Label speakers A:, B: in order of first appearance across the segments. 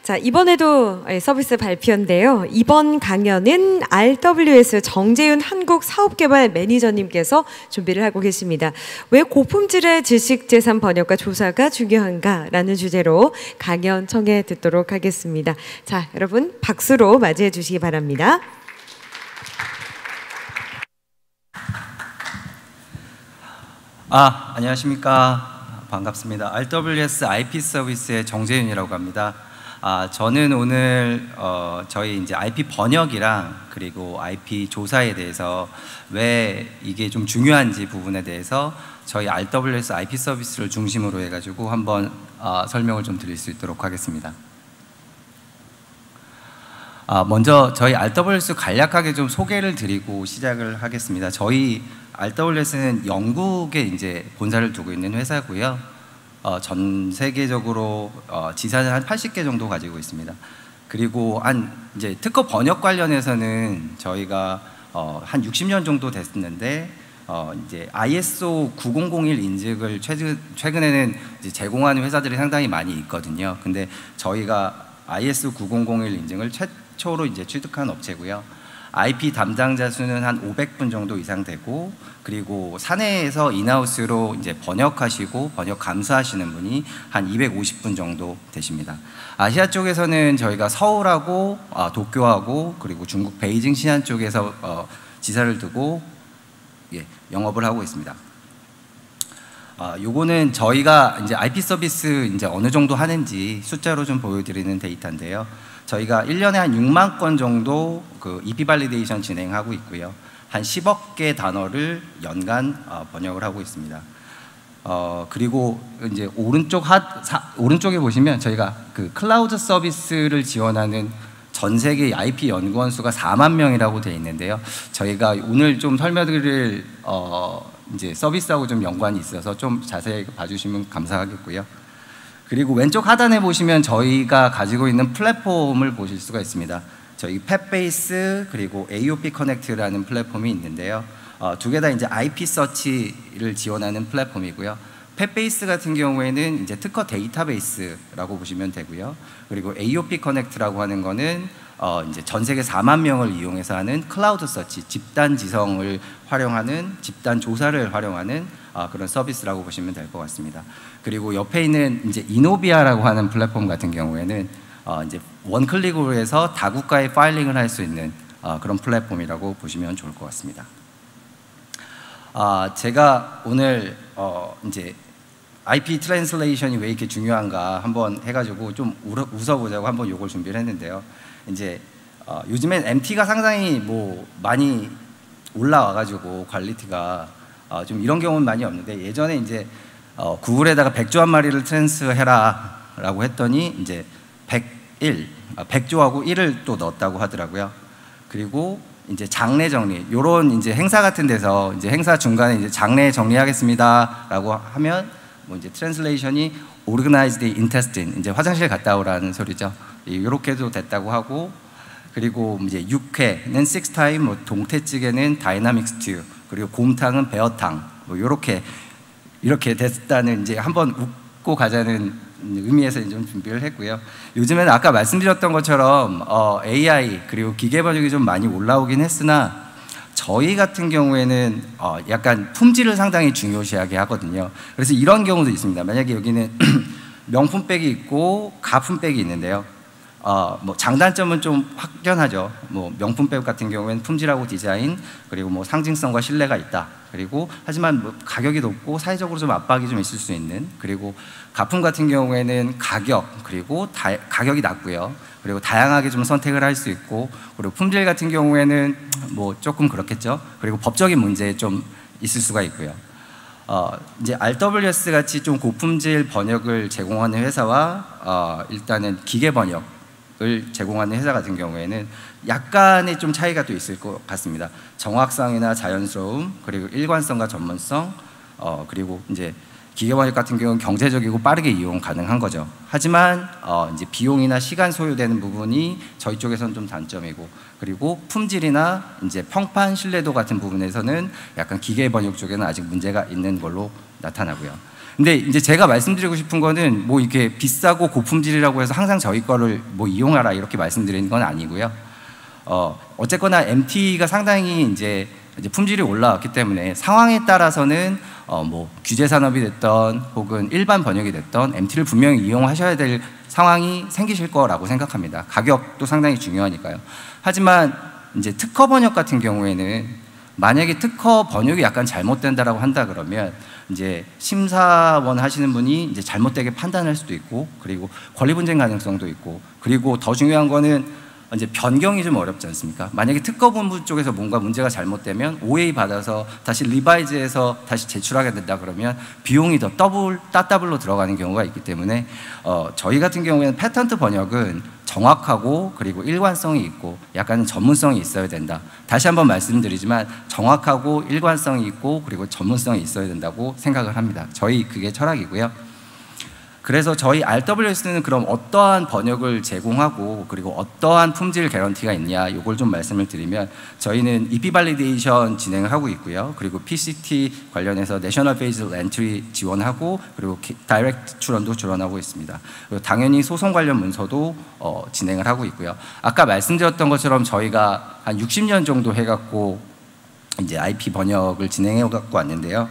A: 자, 이번에도 서비스 발표인데요. 이번 강연은 RWS 정재윤 한국사업개발 매니저님께서 준비를 하고 계십니다. 왜 고품질의 지식재산 번역과 조사가 중요한가라는 주제로 강연 청해 듣도록 하겠습니다. 자, 여러분 박수로 맞이해 주시기 바랍니다.
B: 안녕하십니까. 반갑습니다. RWS IP 서비스의 정재윤이라고 합니다. 저는 오늘 저희 이제 IP 번역이랑 그리고 IP 조사에 대해서 왜 이게 좀 중요한지 부분에 대해서 저희 RWS IP 서비스를 중심으로 해가지고 한번 설명을 좀 드릴 수 있도록 하겠습니다. 먼저 저희 RWS 간략하게 좀 소개를 드리고 시작을 하겠습니다. 저희 RWS는 영국에 이제 본사를 두고 있는 회사고요. 전 세계적으로 지사는 한 80개 정도 가지고 있습니다. 그리고 이제 특허 번역 관련해서는 저희가 한 60년 정도 됐는데 이제 ISO 9001 인증을 최근에는 이제 제공하는 회사들이 상당히 많이 있거든요. 근데 저희가 ISO 9001 인증을 최초로 이제 취득한 업체고요. IP 담당자 수는 한 500분 정도 이상 되고, 그리고 사내에서 인하우스로 이제 번역하시고 번역 감수하시는 분이 한 250분 정도 되십니다. 아시아 쪽에서는 저희가 서울하고 도쿄하고 그리고 중국 베이징 시안 쪽에서 지사를 두고 영업을 하고 있습니다. 요거는 저희가 이제 IP 서비스 이제 어느 정도 하는지 숫자로 좀 보여드리는 데이터인데요. 저희가 1년에 한 6만 건 정도 그 EP 발리데이션 진행하고 있고요. 한 10억 개 단어를 연간 번역을 하고 있습니다. 그리고 이제 오른쪽에 보시면 저희가 그 클라우드 서비스를 지원하는 전 세계 IP 연구원 수가 4만 명이라고 되어 있는데요. 저희가 오늘 좀 설명드릴 이제 서비스하고 좀 연관이 있어서 좀 자세히 봐주시면 감사하겠고요. 그리고 왼쪽 하단에 보시면 저희가 가지고 있는 플랫폼을 보실 수가 있습니다. 저희 팻베이스 그리고 AOP 커넥트라는 플랫폼이 있는데요. 두 개 다 이제 IP 서치를 지원하는 플랫폼이고요. 팻베이스 같은 경우에는 이제 특허 데이터베이스라고 보시면 되고요. 그리고 AOP 커넥트라고 하는 거는 이제 전 세계 4만 명을 이용해서 하는 클라우드 서치, 집단 지성을 활용하는, 집단 조사를 활용하는 그런 서비스라고 보시면 될 것 같습니다. 그리고 옆에 있는 이제 이노비아라고 하는 플랫폼 같은 경우에는 이제 원클릭으로 해서 다국가에 파일링을 할 수 있는 그런 플랫폼이라고 보시면 좋을 것 같습니다. 제가 오늘 이제 IP 트랜슬레이션이 왜 이렇게 중요한가 한번 해가지고 좀 웃어보자고 한번 요걸 준비를 했는데요. 이제 요즘엔 MT가 상당히 뭐 많이 올라와가지고 퀄리티가 좀 이런 경우는 많이 없는데, 예전에 이제 구글에다가 100조 한 마리를 트랜스해라 라고 했더니 이제 100조하고 1을 또 넣었다고 하더라고요. 그리고 이제 장례 정리, 요런 이제 행사 같은 데서 이제 행사 중간에 이제 장례 정리하겠습니다 라고 하면 뭐 이제 트랜슬레이션이 organized intestine, 이제 화장실 갔다 오라는 소리죠. 이렇게도 됐다고 하고, 그리고 이제 육회는 6타임, 뭐 동태찌개는 다이나믹 스튜, 그리고 곰탕은 베어탕, 뭐 이렇게 됐다는 이제 한번 웃고 가자는 의미에서 좀 준비를 했고요. 요즘에는 아까 말씀드렸던 것처럼 AI 그리고 기계 번역이 좀 많이 올라오긴 했으나 저희 같은 경우에는 약간 품질을 상당히 중요시하게 하거든요. 그래서 이런 경우도 있습니다. 만약에 여기는 명품백이 있고 가품백이 있는데요. 뭐 장단점은 좀 확연하죠. 뭐 명품백 같은 경우에는 품질하고 디자인 그리고 뭐 상징성과 신뢰가 있다. 그리고 하지만 뭐 가격이 높고 사회적으로 좀 압박이 좀 있을 수 있는, 그리고 가품 같은 경우에는 가격 그리고 가격이 낮고요. 그리고 다양하게 좀 선택을 할 수 있고, 그리고 품질 같은 경우에는 뭐 조금 그렇겠죠. 그리고 법적인 문제 좀 있을 수가 있고요. 이제 RWS 같이 좀 고품질 번역을 제공하는 회사와 일단은 기계 번역을 제공하는 회사 같은 경우에는 약간의 좀 차이가 또 있을 것 같습니다. 정확성이나 자연스러움, 그리고 일관성과 전문성, 그리고 이제 기계 번역 같은 경우는 경제적이고 빠르게 이용 가능한 거죠. 하지만 이제 비용이나 시간 소요되는 부분이 저희 쪽에서는 좀 단점이고, 그리고 품질이나 이제 평판 신뢰도 같은 부분에서는 약간 기계 번역 쪽에는 아직 문제가 있는 걸로 나타나고요. 근데 이제 제가 말씀드리고 싶은 거는 뭐 이렇게 비싸고 고품질이라고 해서 항상 저희 거를 뭐 이용하라 이렇게 말씀드리는 건 아니고요. 어쨌거나 MT가 상당히 이제 품질이 올라왔기 때문에 상황에 따라서는 뭐 규제 산업이 됐던 혹은 일반 번역이 됐던 MT를 분명히 이용하셔야 될 상황이 생기실 거라고 생각합니다. 가격도 상당히 중요하니까요. 하지만 이제 특허 번역 같은 경우에는 만약에 특허 번역이 약간 잘못된다라고 한다 그러면 이제 심사원 하시는 분이 이제 잘못되게 판단할 수도 있고, 그리고 권리 분쟁 가능성도 있고, 그리고 더 중요한 거는 이제 변경이 좀 어렵지 않습니까? 만약에 특허본부 쪽에서 뭔가 문제가 잘못되면 OA 받아서 다시 리바이즈해서 다시 제출하게 된다 그러면 비용이 더 따더블로 들어가는 경우가 있기 때문에 저희 같은 경우에는 패턴트 번역은 정확하고 그리고 일관성이 있고 약간 전문성이 있어야 된다. 다시 한번 말씀드리지만 정확하고 일관성이 있고 그리고 전문성이 있어야 된다고 생각을 합니다. 저희 그게 철학이고요. 그래서 저희 RWS는 그럼 어떠한 번역을 제공하고 그리고 어떠한 품질 개런티가 있냐, 이걸 좀 말씀을 드리면 저희는 EP 발리데이션 진행을 하고 있고요. 그리고 PCT 관련해서 내셔널 페이즈 엔트리 지원하고 그리고 다이렉트 출원도 지원하고 있습니다. 그리고 당연히 소송 관련 문서도 진행을 하고 있고요. 아까 말씀드렸던 것처럼 저희가 한 60년 정도 해갖고 이제 IP 번역을 진행해갖고 왔는데요.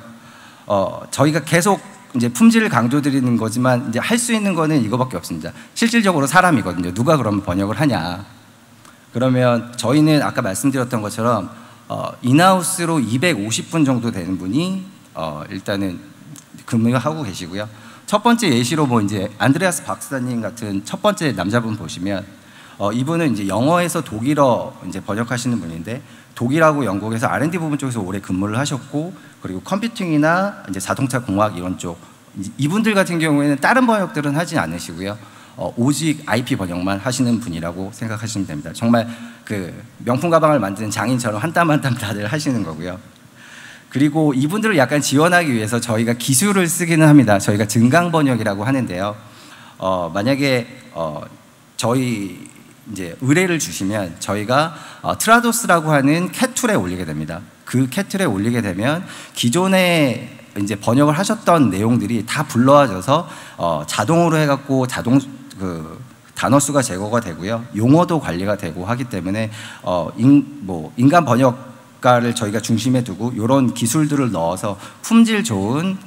B: 저희가 계속 이제 품질을 강조드리는 거지만 이제 할 수 있는 거는 이거밖에 없습니다. 실질적으로 사람이거든요. 누가 그러면 번역을 하냐? 그러면 저희는 아까 말씀드렸던 것처럼 인하우스로 250분 정도 되는 분이 일단은 근무를 하고 계시고요. 첫 번째 예시로 뭐 이제 안드레아스 박사님 같은 첫 번째 남자분 보시면 이분은 이제 영어에서 독일어 이제 번역하시는 분인데 독일하고 영국에서 R&D 부분 쪽에서 오래 근무를 하셨고, 그리고 컴퓨팅이나 이제 자동차 공학 이런 쪽, 이분들 같은 경우에는 다른 번역들은 하지 않으시고요. 오직 IP 번역만 하시는 분이라고 생각하시면 됩니다. 정말 그 명품 가방을 만드는 장인처럼 한 땀 한 땀 다들 하시는 거고요. 그리고 이분들을 약간 지원하기 위해서 저희가 기술을 쓰기는 합니다. 저희가 증강 번역이라고 하는데요. 만약에 저희 이제 의뢰를 주시면 저희가 트라도스라고 하는 캣툴에 올리게 됩니다. 그 캣툴에 올리게 되면 기존에 이제 번역을 하셨던 내용들이 다 불러와져서 자동으로 해갖고 단어 수가 제거가 되고요, 용어도 관리가 되고 하기 때문에 인간 번역가를 저희가 중심에 두고 이런 기술들을 넣어서 품질 좋은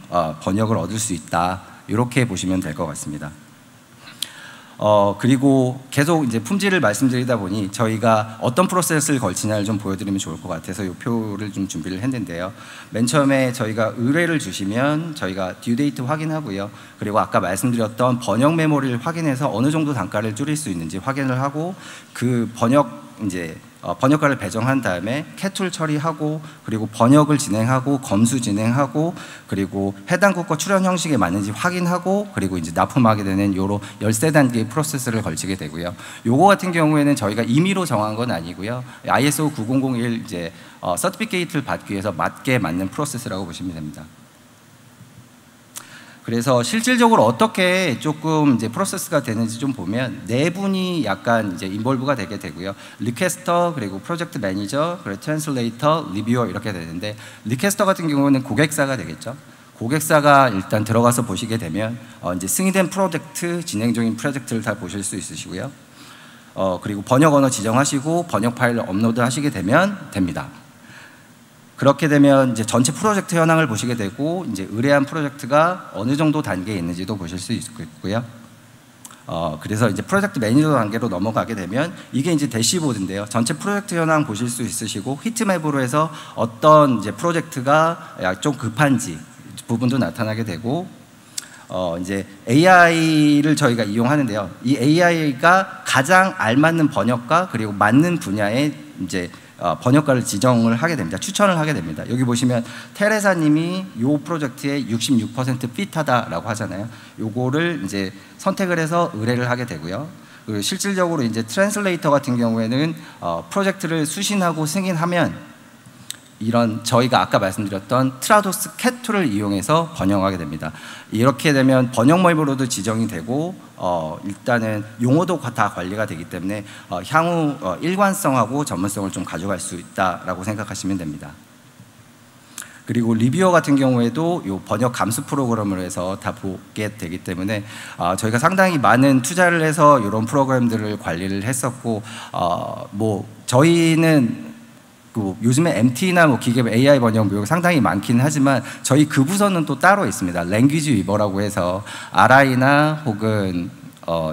B: 번역을 얻을 수 있다, 이렇게 보시면 될 것 같습니다. 그리고 계속 이제 품질을 말씀드리다 보니 저희가 어떤 프로세스를 걸치냐를 좀 보여드리면 좋을 것 같아서 이 표를 좀 준비를 했는데요. 맨 처음에 저희가 의뢰를 주시면 저희가 듀데이트 확인하고요. 그리고 아까 말씀드렸던 번역 메모리를 확인해서 어느 정도 단가를 줄일 수 있는지 확인을 하고, 그 번역가를 배정한 다음에 캣툴 처리하고, 그리고 번역을 진행하고 검수 진행하고, 그리고 해당 국가 출연 형식에 맞는지 확인하고, 그리고 이제 납품하게 되는 요로 13단계의 프로세스를 걸치게 되고요. 요거 같은 경우에는 저희가 임의로 정한 건 아니고요. ISO 9001 이제 서티피케이트를 받기 위해서 맞는 프로세스라고 보시면 됩니다. 그래서 실질적으로 어떻게 조금 이제 프로세스가 되는지 좀 보면 네 분이 약간 이제 인볼브가 되게 되고요. 리퀘스터, 그리고 프로젝트 매니저, 그리고 트랜슬레이터, 리뷰어 이렇게 되는데, 리퀘스터 같은 경우는 고객사가 되겠죠. 고객사가 일단 들어가서 보시게 되면 이제 승인된 프로젝트, 진행 중인 프로젝트를 다 보실 수 있으시고요. 그리고 번역 언어 지정하시고 번역 파일을 업로드 하시게 되면 됩니다. 그렇게 되면 이제 전체 프로젝트 현황을 보시게 되고, 이제 의뢰한 프로젝트가 어느 정도 단계에 있는지도 보실 수 있고요. 그래서 이제 프로젝트 매니저 단계로 넘어가게 되면 이게 이제 대시보드인데요. 전체 프로젝트 현황 보실 수 있으시고, 히트맵으로 해서 어떤 이제 프로젝트가 좀 급한지 부분도 나타나게 되고, 이제 AI를 저희가 이용하는데요. 이 AI가 가장 알맞는 번역가 그리고 맞는 분야에 이제 번역가를 지정을 하게 됩니다. 추천을 하게 됩니다. 여기 보시면 테레사님이 이 프로젝트에 66% 핏하다라고 하잖아요. 요거를 이제 선택을 해서 의뢰를 하게 되고요. 그리고 실질적으로 이제 트랜슬레이터 같은 경우에는 프로젝트를 수신하고 승인하면 이런 저희가 아까 말씀드렸던 트라도스 캣툴을 이용해서 번역하게 됩니다. 이렇게 되면 번역 메모로도 지정이 되고 일단은 용어도 다 관리가 되기 때문에 향후 일관성하고 전문성을 좀 가져갈 수 있다라고 생각하시면 됩니다. 그리고 리뷰어 같은 경우에도 요 번역 감수 프로그램을 해서 다 보게 되기 때문에 저희가 상당히 많은 투자를 해서 이런 프로그램들을 관리를 했었고 뭐 저희는 요즘에 MT나 뭐 기계 AI 번역 무역 상당히 많긴 하지만 저희 그 부서는 또 따로 있습니다. 랭귀지 위버라고 해서 RI나 혹은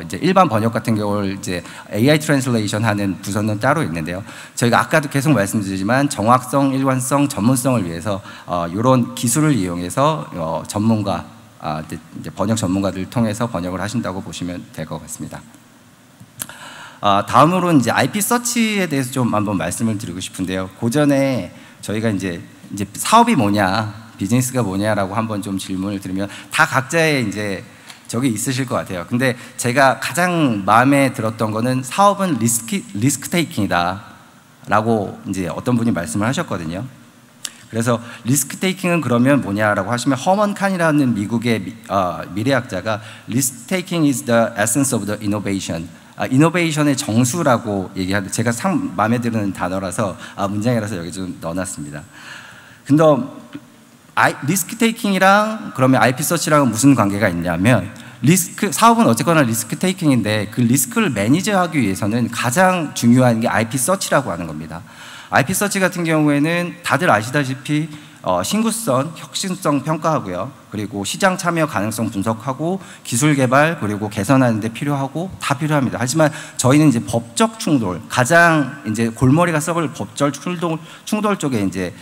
B: 이제 일반 번역 같은 경우를 이제 AI 트랜슬레이션 하는 부서는 따로 있는데요. 저희가 아까도 계속 말씀드리지만 정확성, 일관성, 전문성을 위해서 이런 기술을 이용해서 전문가, 이제 번역 전문가들을 통해서 번역을 하신다고 보시면 될 것 같습니다. 다음으로는 이제 IP 서치에 대해서 좀 한번 말씀을 드리고 싶은데요. 고전에 저희가 이제 사업이 뭐냐, 비즈니스가 뭐냐라고 한번 좀 질문을 드리면 다 각자의 이제 저기 있으실 것 같아요. 근데 제가 가장 마음에 들었던 거는 사업은 리스크 테이킹이다 라고 이제 어떤 분이 말씀을 하셨거든요. 그래서 리스크 테이킹은 그러면 뭐냐라고 하시면 허먼 칸이라는 미국의 미래학자가 리스크 테이킹 is the essence of the innovation. 이노베이션의 정수라고 얘기하는데 제가 참 마음에 드는 단어라서 문장이라서 여기 좀 넣어놨습니다. 근데 리스크 테이킹이랑 그러면 IP 서치랑은 무슨 관계가 있냐면 사업은 어쨌거나 리스크 테이킹인데 그 리스크를 매니저하기 위해서는 가장 중요한 게 IP 서치라고 하는 겁니다. IP 서치 같은 경우에는 다들 아시다시피 신구성, 혁신성 평가하고요. 그리고 시장 참여 가능성 분석하고 기술 개발 그리고 개선하는 데 필요하고 다 필요합니다. 하지만 저희는 이제 법적 충돌, 가장 이제 골머리가 썩을 법적 충돌 쪽에 이제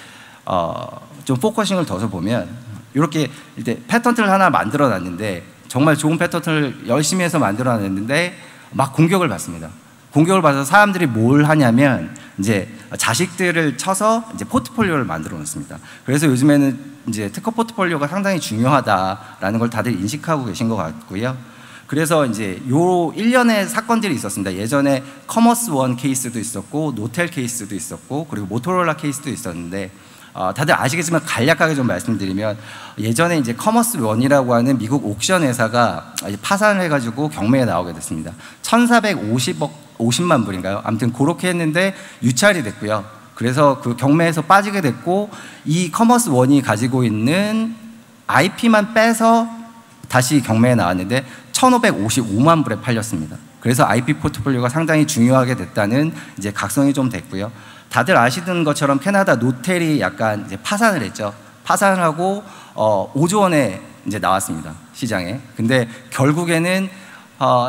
B: 좀 포커싱을 둬서 보면 이렇게 이제 패턴트를 하나 만들어 놨는데 정말 좋은 패턴트를 열심히 해서 만들어 놨는데 막 공격을 받습니다. 공격을 받아서 사람들이 뭘 하냐면 이제 자식들을 쳐서 이제 포트폴리오를 만들어 놓습니다. 그래서 요즘에는 이제 특허 포트폴리오가 상당히 중요하다라는 걸 다들 인식하고 계신 것 같고요. 그래서 이제 요 일련의 사건들이 있었습니다. 예전에 커머스 원 케이스도 있었고 노텔 케이스도 있었고 그리고 모토로라 케이스도 있었는데 다들 아시겠지만 간략하게 좀 말씀드리면 예전에 이제 커머스 원이라고 하는 미국 옥션 회사가 파산을 해가지고 경매에 나오게 됐습니다. 1,450만 불인가요? 아무튼 그렇게 했는데 유찰이 됐고요. 그래서 그 경매에서 빠지게 됐고 이 커머스 원이 가지고 있는 IP만 빼서 다시 경매에 나왔는데 1,555만 불에 팔렸습니다. 그래서 IP 포트폴리오가 상당히 중요하게 됐다는 이제 각성이 좀 됐고요. 다들 아시는 것처럼 캐나다 노텔이 약간 이제 파산을 했죠. 파산을 하고 5조 원에 이제 나왔습니다. 시장에. 근데 결국에는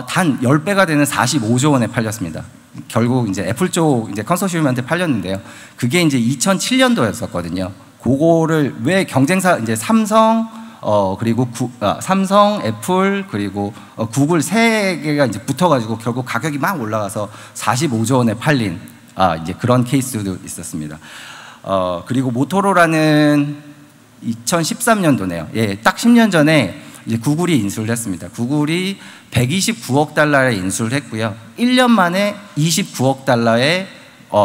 B: 단 10배가 되는 45조 원에 팔렸습니다. 결국 이제 애플 쪽 이제 컨소시엄한테 팔렸는데요. 그게 이제 2007년도였었거든요. 그거를 왜 경쟁사 이제 삼성 그리고 삼성, 애플 그리고 구글 세 개가 이제 붙어가지고 결국 가격이 막 올라가서 45조 원에 팔린 이제 그런 케이스도 있었습니다. 그리고 모토로라는 2013년도네요. 예, 딱 10년 전에 이제 구글이 인수를 했습니다. 구글이 129억 달러에 인수를 했고요. 1년 만에 29억 달러에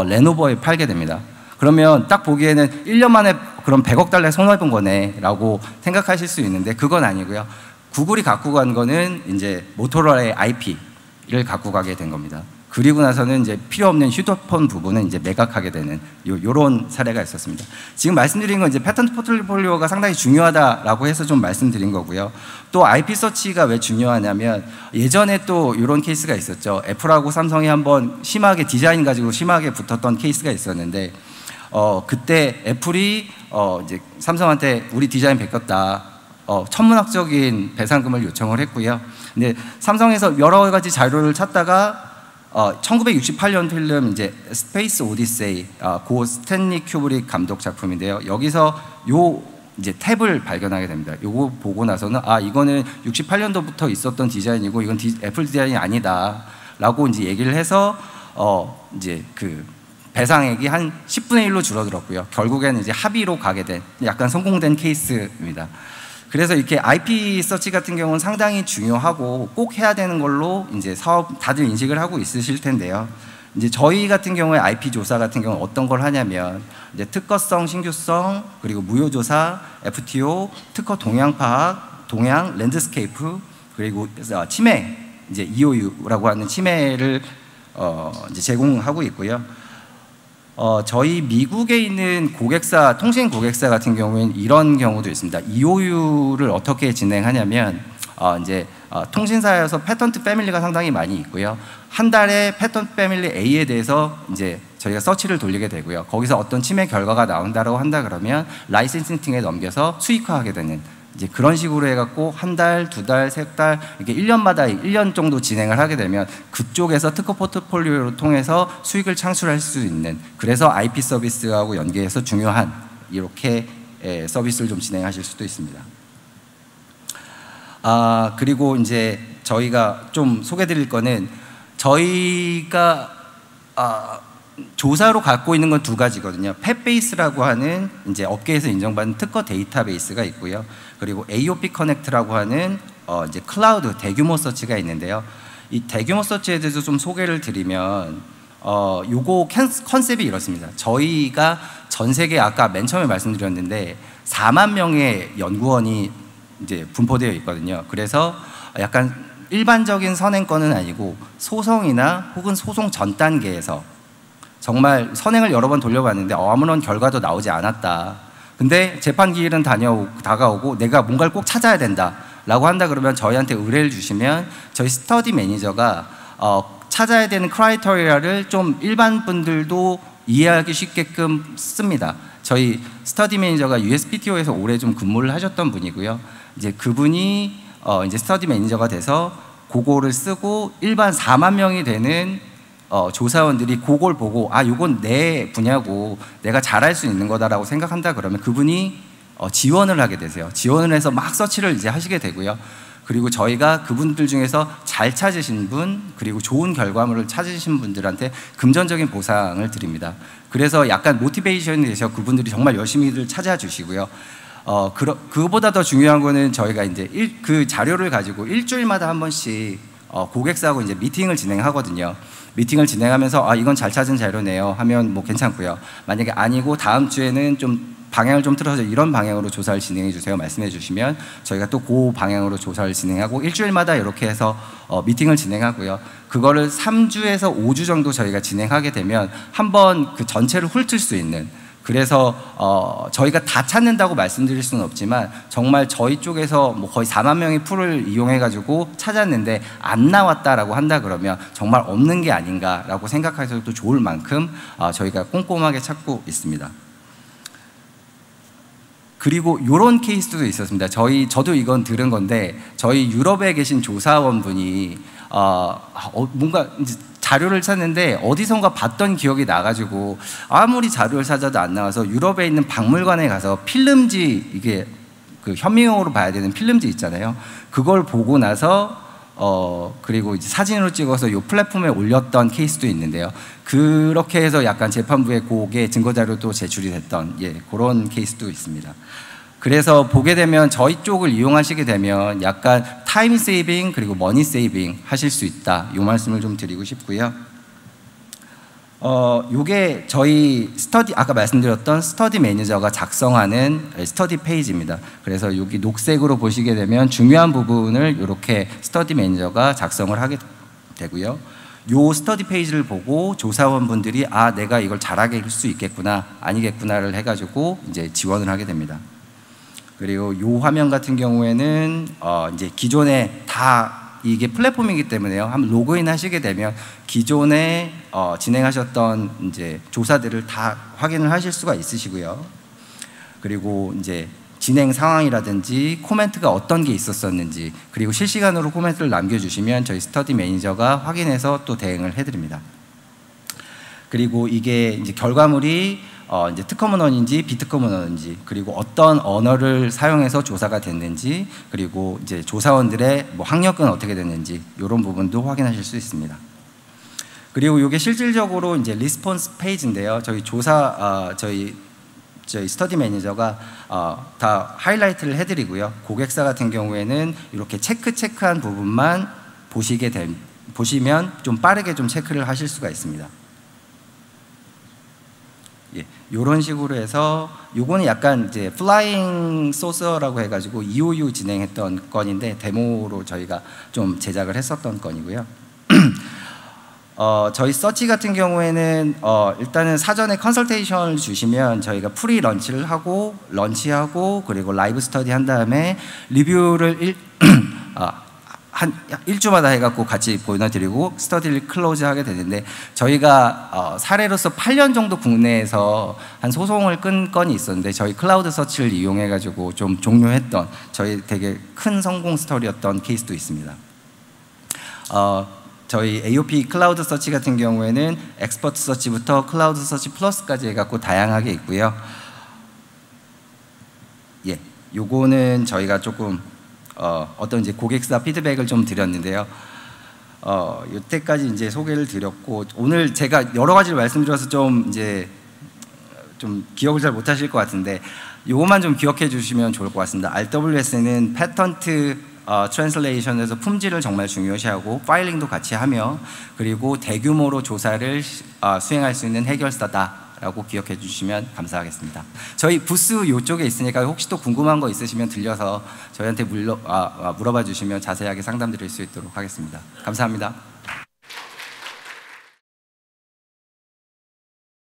B: 레노버에 팔게 됩니다. 그러면 딱 보기에는 1년 만에 그럼 100억 달러에 손해본 거네 라고 생각하실 수 있는데 그건 아니고요. 구글이 갖고 간 거는 이제 모토로라의 IP를 갖고 가게 된 겁니다. 그리고 나서는 이제 필요 없는 휴대폰 부분은 이제 매각하게 되는 요런 사례가 있었습니다. 지금 말씀드린 건 이제 패턴트 포트폴리오가 상당히 중요하다라고 해서 좀 말씀드린 거고요. 또 IP 서치가 왜 중요하냐면 예전에 또 이런 케이스가 있었죠. 애플하고 삼성이 한번 심하게 디자인 가지고 심하게 붙었던 케이스가 있었는데 그때 애플이 이제 삼성한테 우리 디자인 베꼈다. 천문학적인 배상금을 요청을 했고요. 근데 삼성에서 여러 가지 자료를 찾다가 1968년 필름 이제 스페이스 오디세이 고 스탠리 큐브릭 감독 작품인데요. 여기서 요 이제 탭을 발견하게 됩니다. 요거 보고 나서는 이거는 68년도부터 있었던 디자인이고 이건 애플 디자인이 아니다라고 이제 얘기를 해서 이제 그 배상액이 한 10분의 1로 줄어들었고요. 결국에는 이제 합의로 가게 된 약간 성공된 케이스입니다. 그래서 이렇게 IP 서치 같은 경우는 상당히 중요하고 꼭 해야 되는 걸로 이제 사업 다들 인식을 하고 있으실 텐데요. 이제 저희 같은 경우에 IP 조사 같은 경우는 어떤 걸 하냐면 이제 특허성, 신규성, 그리고 무효 조사, FTO, 특허 동향 파악, 동향, 랜드스케이프, 그리고 치매, 이제 EOU라고 하는 치매를 이제 제공하고 있고요. 저희 미국에 있는 고객사, 통신 고객사 같은 경우에는 이런 경우도 있습니다. EOU를 어떻게 진행하냐면, 통신사에서 패턴트 패밀리가 상당히 많이 있고요. 한 달에 패턴트 패밀리 A에 대해서 이제 저희가 서치를 돌리게 되고요. 거기서 어떤 침해 결과가 나온다고 한다 그러면 라이센싱 팀에 넘겨서 수익화하게 되는 이제 그런 식으로 해갖고 한 달, 두 달, 세 달 이렇게 1년마다 1년 정도 진행을 하게 되면 그쪽에서 특허 포트폴리오를 통해서 수익을 창출할 수 있는, 그래서 IP 서비스하고 연계해서 중요한 이렇게 서비스를 좀 진행하실 수도 있습니다. 그리고 이제 저희가 좀 소개드릴 거는 저희가 조사로 갖고 있는 건 두 가지거든요. 펫베이스라고 하는 이제 업계에서 인정받는 특허 데이터베이스가 있고요. 그리고 AOP 커넥트라고 하는 이제 클라우드 대규모 서치가 있는데요. 이 대규모 서치에 대해서 좀 소개를 드리면 요거 컨셉이 이렇습니다. 저희가 전 세계 아까 맨 처음에 말씀드렸는데 4만 명의 연구원이 이제 분포되어 있거든요. 그래서 약간 일반적인 선행권은 아니고 소송이나 혹은 소송 전 단계에서 정말 선행을 여러 번 돌려봤는데 아무런 결과도 나오지 않았다. 근데 재판 기일은 다가오고 내가 뭔가를 꼭 찾아야 된다 라고 한다 그러면 저희한테 의뢰를 주시면 저희 스터디 매니저가 찾아야 되는 크라이테리아를 좀 일반 분들도 이해하기 쉽게끔 씁니다. 저희 스터디 매니저가 USPTO에서 오래 좀 근무를 하셨던 분이고요. 이제 그분이 이제 스터디 매니저가 돼서 그거를 쓰고 일반 4만 명이 되는 조사원들이 그걸 보고 이건 내 분야고 내가 잘할 수 있는 거다라고 생각한다 그러면 그분이 지원을 하게 되세요. 지원을 해서 막 서치를 이제 하시게 되고요. 그리고 저희가 그분들 중에서 잘 찾으신 분 그리고 좋은 결과물을 찾으신 분들한테 금전적인 보상을 드립니다. 그래서 약간 모티베이션이 되셔서 그분들이 정말 열심히들 찾아주시고요. 그거보다 더 중요한 거는 저희가 이제 그 자료를 가지고 일주일마다 한 번씩 고객사하고 이제 미팅을 진행하거든요. 미팅을 진행하면서 이건 잘 찾은 자료네요 하면 뭐 괜찮고요. 만약에 아니고 다음 주에는 좀 방향을 좀 틀어서 이런 방향으로 조사를 진행해 주세요 말씀해 주시면 저희가 또 그 방향으로 조사를 진행하고 일주일마다 이렇게 해서 미팅을 진행하고요. 그거를 3주에서 5주 정도 저희가 진행하게 되면 한번 그 전체를 훑을 수 있는, 그래서 저희가 다 찾는다고 말씀드릴 수는 없지만 정말 저희 쪽에서 뭐 거의 4만 명의 풀을 이용해 가지고 찾았는데 안 나왔다라고 한다 그러면 정말 없는 게 아닌가라고 생각하셔도 좋을 만큼 저희가 꼼꼼하게 찾고 있습니다. 그리고 이런 케이스도 있었습니다. 저도 이건 들은 건데 저희 유럽에 계신 조사원분이 뭔가 이제 자료를 찾는데 어디선가 봤던 기억이 나가지고 아무리 자료를 찾아도 안 나와서 유럽에 있는 박물관에 가서 필름지, 이게 그 현미용으로 봐야 되는 필름지 있잖아요. 그걸 보고 나서 그리고 이제 사진으로 찍어서 이 플랫폼에 올렸던 케이스도 있는데요. 그렇게 해서 약간 재판부에 그게 증거 자료도 제출이 됐던 그런 케이스도 있습니다. 그래서 보게 되면 저희 쪽을 이용하시게 되면 약간 타임 세이빙 그리고 머니 세이빙 하실 수 있다. 이 말씀을 좀 드리고 싶고요. 요게 저희 아까 말씀드렸던 스터디 매니저가 작성하는 스터디 페이지입니다. 그래서 여기 녹색으로 보시게 되면 중요한 부분을 이렇게 스터디 매니저가 작성을 하게 되고요. 요 스터디 페이지를 보고 조사원분들이 내가 이걸 잘하게 할 수 있겠구나 아니겠구나를 해가지고 이제 지원을 하게 됩니다. 그리고 요 화면 같은 경우에는 이제 기존에 다 이게 플랫폼이기 때문에요. 한번 로그인 하시게 되면 기존에 진행하셨던 이제 조사들을 다 확인을 하실 수가 있으시고요. 그리고 이제 진행 상황이라든지 코멘트가 어떤 게 있었었는지 그리고 실시간으로 코멘트를 남겨주시면 저희 스터디 매니저가 확인해서 또 대응을 해드립니다. 그리고 이게 이제 결과물이 이제 특허문 언어인지 비특허문 언어인지 그리고 어떤 언어를 사용해서 조사가 됐는지 그리고 이제 조사원들의 뭐 학력은 어떻게 됐는지 이런 부분도 확인하실 수 있습니다. 그리고 이게 실질적으로 이제 리스폰스 페이지인데요. 저희 저희 스터디 매니저가 다 하이라이트를 해드리고요. 고객사 같은 경우에는 이렇게 체크한 부분만 보시면 좀 빠르게 좀 체크를 하실 수가 있습니다. 이런 식으로 해서 요거는 약간 이제 플라잉 소서라고 해가지고 EOU 진행했던 건인데 데모로 저희가 좀 제작을 했었던 건이고요. 저희 서치 같은 경우에는 일단은 사전에 컨설테이션을 주시면 저희가 프리 런치를 하고 런치하고 그리고 라이브 스터디 한 다음에 리뷰를 한 일주마다 해갖고 같이 보여드리고 스터디를 클로즈하게 되는데 저희가 사례로서 8년 정도 국내에서 한 소송을 끈 건이 있었는데 저희 클라우드 서치를 이용해가지고 좀 종료했던 저희 되게 큰 성공 스토리였던 케이스도 있습니다. 저희 AOP 클라우드 서치 같은 경우에는 엑스퍼트 서치부터 클라우드 서치 플러스까지 해갖고 다양하게 있고요. 예, 요거는 저희가 조금 어떤 이제 고객사 피드백을 좀 드렸는데요. 이때까지 이제 소개를 드렸고 오늘 제가 여러 가지를 말씀드려서 좀 이제 좀 기억을 잘 못하실 것 같은데 요것만 좀 기억해 주시면 좋을 것 같습니다. RWS는 패턴트 트랜슬레이션에서 품질을 정말 중요시하고 파일링도 같이 하며 그리고 대규모로 조사를 수행할 수 있는 해결사다라고 기억해 주시면 감사하겠습니다. 저희 부스 이쪽에 있으니까 혹시 또 궁금한 거 있으시면 들려서 저희한테 물어봐 주시면 자세하게 상담 드릴 수 있도록 하겠습니다. 감사합니다.